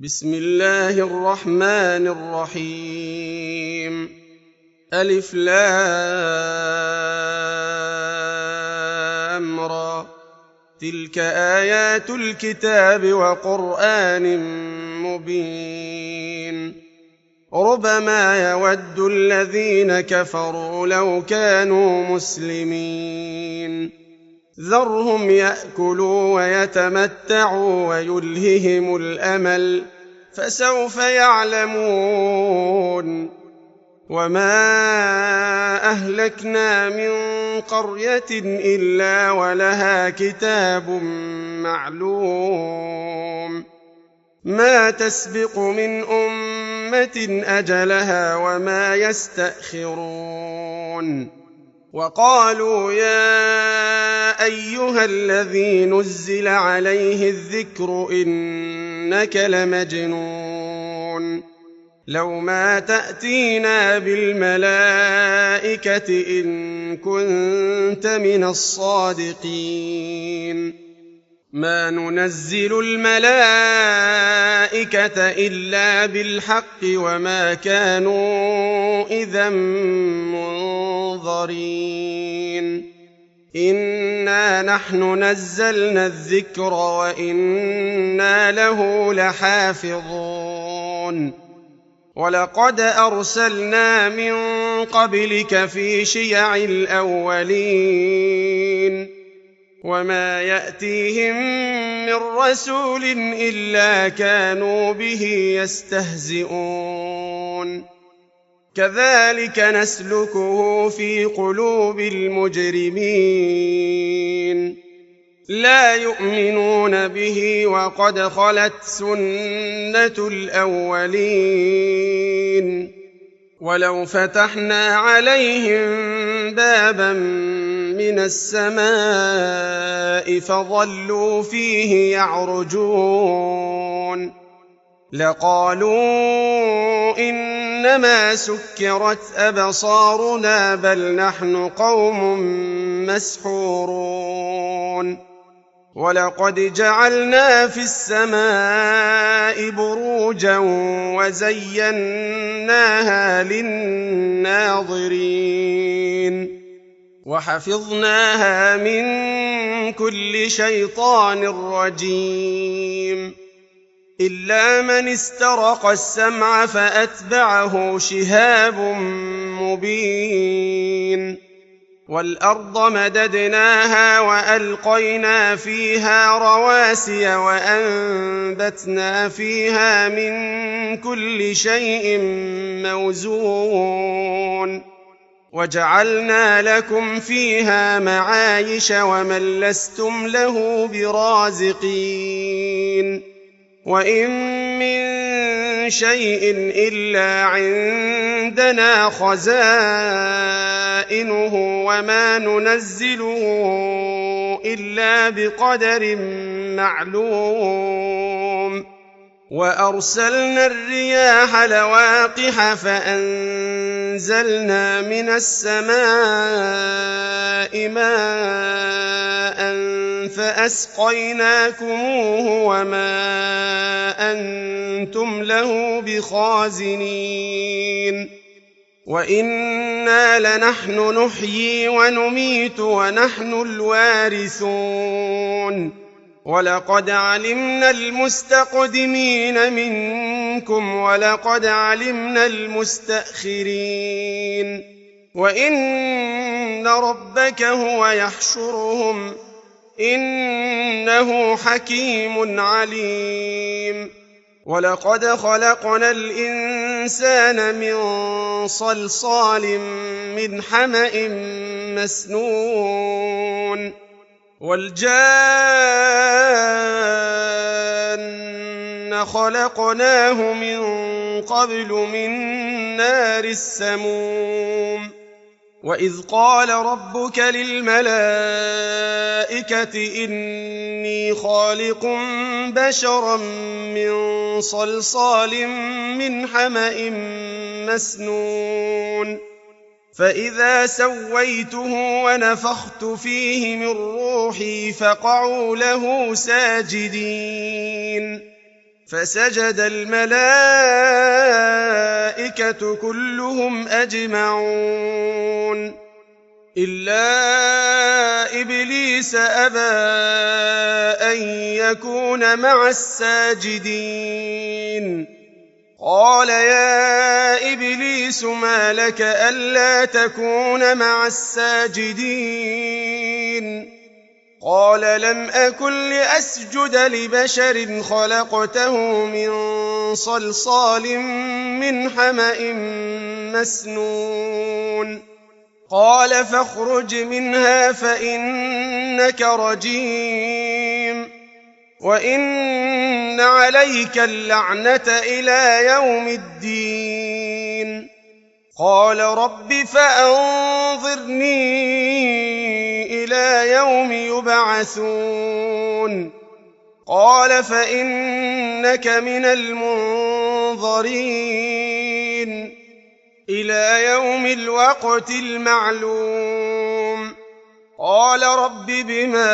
بسم الله الرحمن الرحيم. ألف لام را، تلك آيات الكتاب وقرآن مبين. ربما يود الذين كفروا لو كانوا مسلمين. ذرهم يأكلوا ويتمتعوا ويلههم الأمل، فسوف يعلمون. وما أهلكنا من قرية إلا ولها كتاب معلوم، ما تسبق من أمة أجلها وما يستأخرون. وقالوا يا أيها الذي نزل عليه الذكر إنك لمجنون، لو ما تأتينا بالملائكة إن كنت من الصادقين. ما ننزل الملائكة إلا بالحق وما كانوا إذا منظرين. إنا نحن نزلنا الذكر وإنا له لحافظون. ولقد أرسلنا من قبلك في شيع الأولين، وما يأتيهم من رسول إلا كانوا به يستهزئون. كذلك نسلكه في قلوب المجرمين، لا يؤمنون به وقد خلت سنة الأولين. ولو فتحنا عليهم بابا من السماء فظلوا فيه يعرجون لقالوا إنما سكرت أبصارنا بل نحن قوم مسحورون. ولقد جعلنا في السماء بروجا وزيناها للناظرين، وحفظناها من كل شيطان رجيم. إلا من استرق السمع فأتبعه شهاب مبين. والأرض مددناها وألقينا فيها رواسي وأنبتنا فيها من كل شيء موزون. وجعلنا لكم فيها معايش ومن لستم له برازقين. وإن من شيء إلا عندنا خزائنه وما ننزله إلا بقدر معلوم. وأرسلنا الرياح لواقح فأنزلنا من السماء ماء فأسقيناكموه وما أنتم له بخازنين. وإنا لنحن نحيي ونميت ونحن الوارثون. ولقد علمنا المستقدمين منكم ولقد علمنا المستأخرين. وإن ربك هو يحشرهم إنه حكيم عليم. ولقد خلقنا الإنسان من صلصال من حمأ مسنون. والجان خلقناه من قبل من نار السموم. وإذ قال ربك للملائكة إني خالق بشرا من صلصال من حمأ مسنون. فإذا سويته ونفخت فيه من روحي فقعوا له ساجدين. فسجد الملائكة كلهم أجمعون إلا إبليس أبى أن يكون مع الساجدين قال يا إبليس ما لك ألا تكون مع الساجدين قال لم أكن لأسجد لبشر خلقته من صلصال من حمأ مسنون قال فاخرج منها فإنك رجيم وإن عليك اللعنة إلى يوم الدين قال رب فأنظرني إلى يوم يبعثون قال فإنك من المنظرين إلى يوم الوقت المعلوم قال رب بما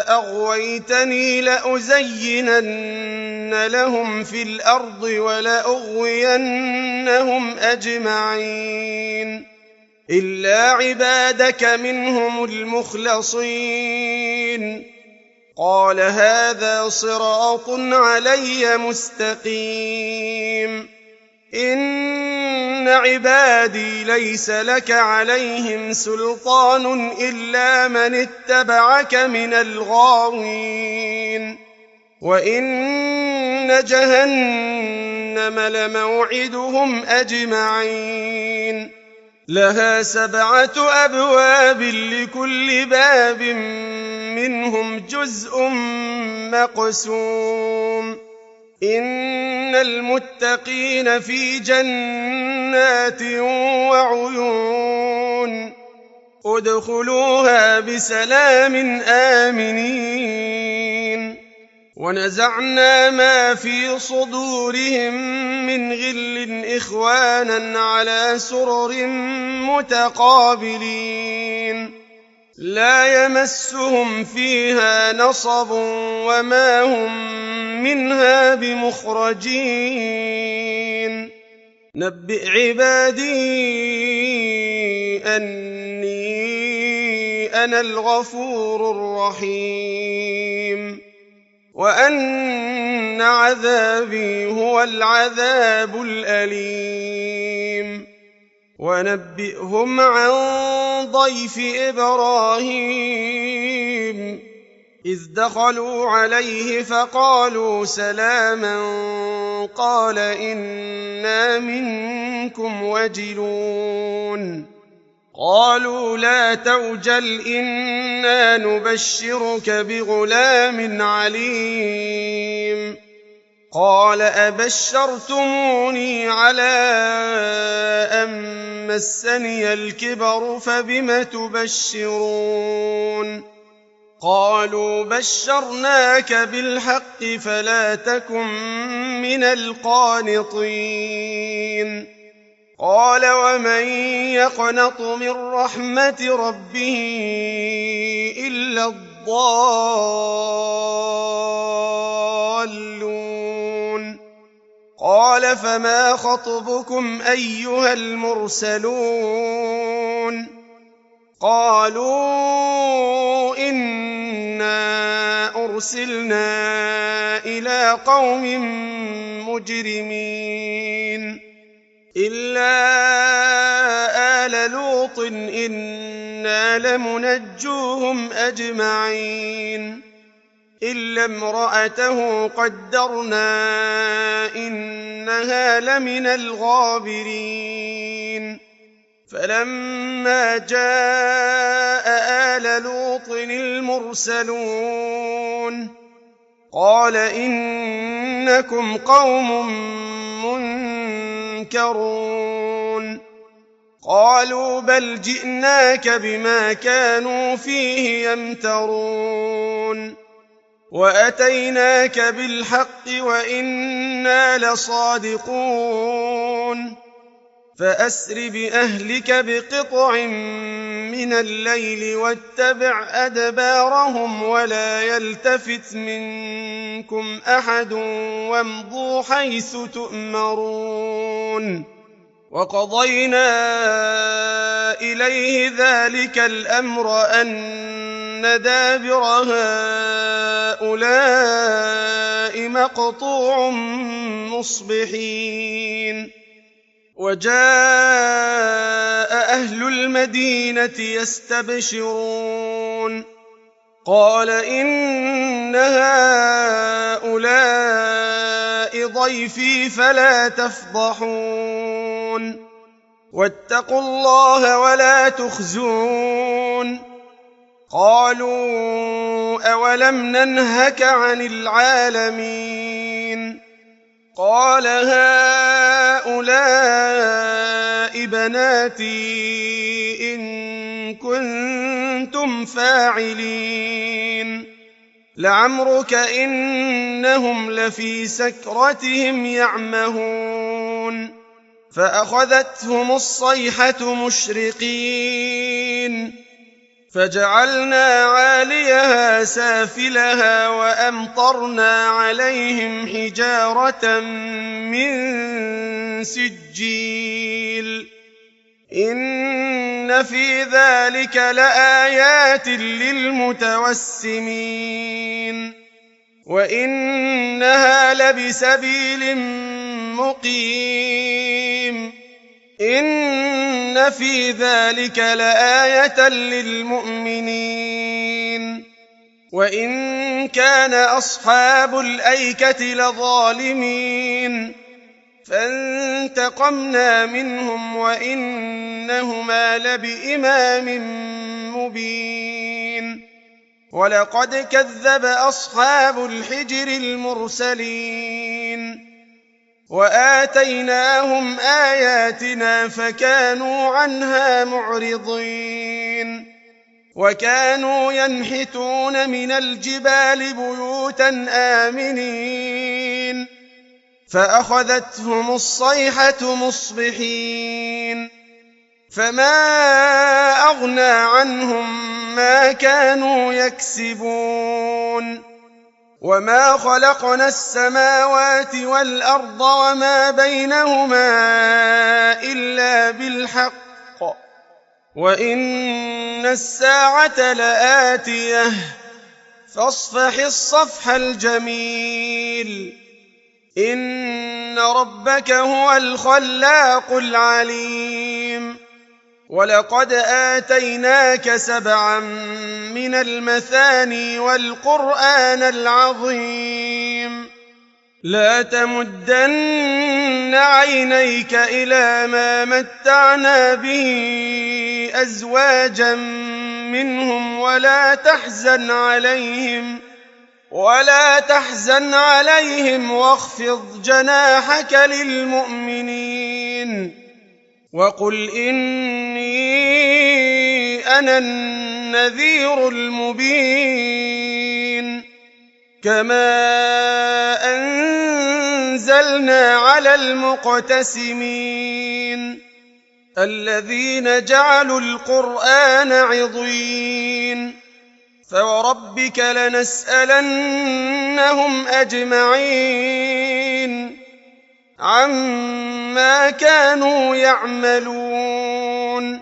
أغويتني لأزينن لهم في الأرض ولأغوينهم أجمعين إلا عبادك منهم المخلصين قال هذا صراط علي مستقيم إن عبادي ليس لك عليهم سلطان إلا من اتبعك من الغاوين وإن جهنم لموعدهم أجمعين لها 7 أبواب لكل باب منهم جزء مقسوم إن المتقين في جنات وعيون ادخلوها بسلام آمنين ونزعنا ما في صدورهم من غل إخوانا على سرر متقابلين لا يمسهم فيها نصب وما هم منها بمخرجين نبئ عبادي أني أنا الغفور الرحيم وأن عذابي هو العذاب الأليم ونبئهم عن ضيف إبراهيم إذ دخلوا عليه فقالوا سلاما قال إنا منكم وجلون قالوا لا توجل إنا نبشرك بغلام عليم قال أبشرتموني على أن مسني الكبر فبم تبشرون قالوا بشرناك بالحق فلا تكن من القانطين قال ومن يقنط من رحمة ربه إلا الضالون قال فما خطبكم أيها المرسلون قالوا إنا أرسلنا إلى قوم مجرمين إلا آل لوط إنا لمنجوهم أجمعين إلا امرأته قدرنا إنها لمن الغابرين فلما جاء آل لوط المرسلون قال إنكم قوم منكرون قالوا بل جئناك بما كانوا فيه يمترون وأتيناك بالحق وإنا لصادقون فأسر بأهلك بقطع من الليل واتبع أدبارهم ولا يلتفت منكم أحد وامضوا حيث تؤمرون وقضينا إليه ذلك الأمر أن دابر هؤلاء مقطوع مصبحين وجاء أهل المدينة يستبشرون قال إن هؤلاء ضيفي فلا تفضحون واتقوا الله ولا تخزون قالوا أولم ننهك عن العالمين قال هؤلاء بناتي إن كنتم فاعلين لعمرك إنهم لفي سكرتهم يعمهون فأخذتهم الصيحة مشرقين فجعلنا عاليها سافلها وأمطرنا عليهم حجارة من سجيل إن في ذلك لآيات للمتوسمين وإنها لبسبيل مقيم إن في ذلك لآية للمؤمنين وإن كان أصحاب الأيكة لظالمين فانتقمنا منهم وإنهما لبإمام مبين ولقد كذب أصحاب الحجر المرسلين وآتيناهم آياتنا فكانوا عنها معرضين وكانوا ينحتون من الجبال بيوتا آمنين فأخذتهم الصيحة مصبحين فما أغنى عنهم ما كانوا يكسبون وما خلقنا السماوات والأرض وما بينهما إلا بالحق وإن الساعة لآتية فاصفح الصفح الجميل إن ربك هو الخلاق العليم ولقد آتيناك 7 من المثاني والقرآن العظيم لا تمدن عينيك إلى ما متعنا به أزواجا منهم ولا تحزن عليهم واخفض جناحك للمؤمنين وقل إني أنا النذير المبين كما أنزلنا على المقتسمين الذين جعلوا القرآن عضين فوربك لنسألنهم أجمعين عما كانوا يعملون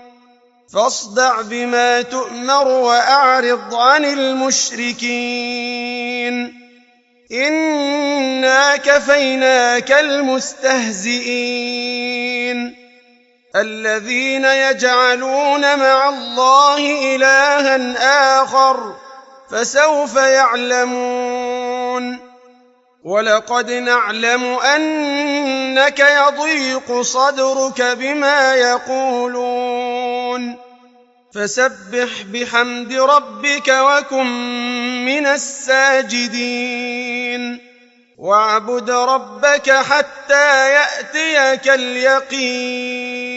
فاصدع بما تؤمر وأعرض عن المشركين إنا كفيناك المستهزئين الذين يجعلون مع الله إلها آخر فسوف يعلمون ولقد نعلم أنك يضيق صدرك بما يقولون فسبح بحمد ربك وكن من الساجدين واعبد ربك حتى يأتيك اليقين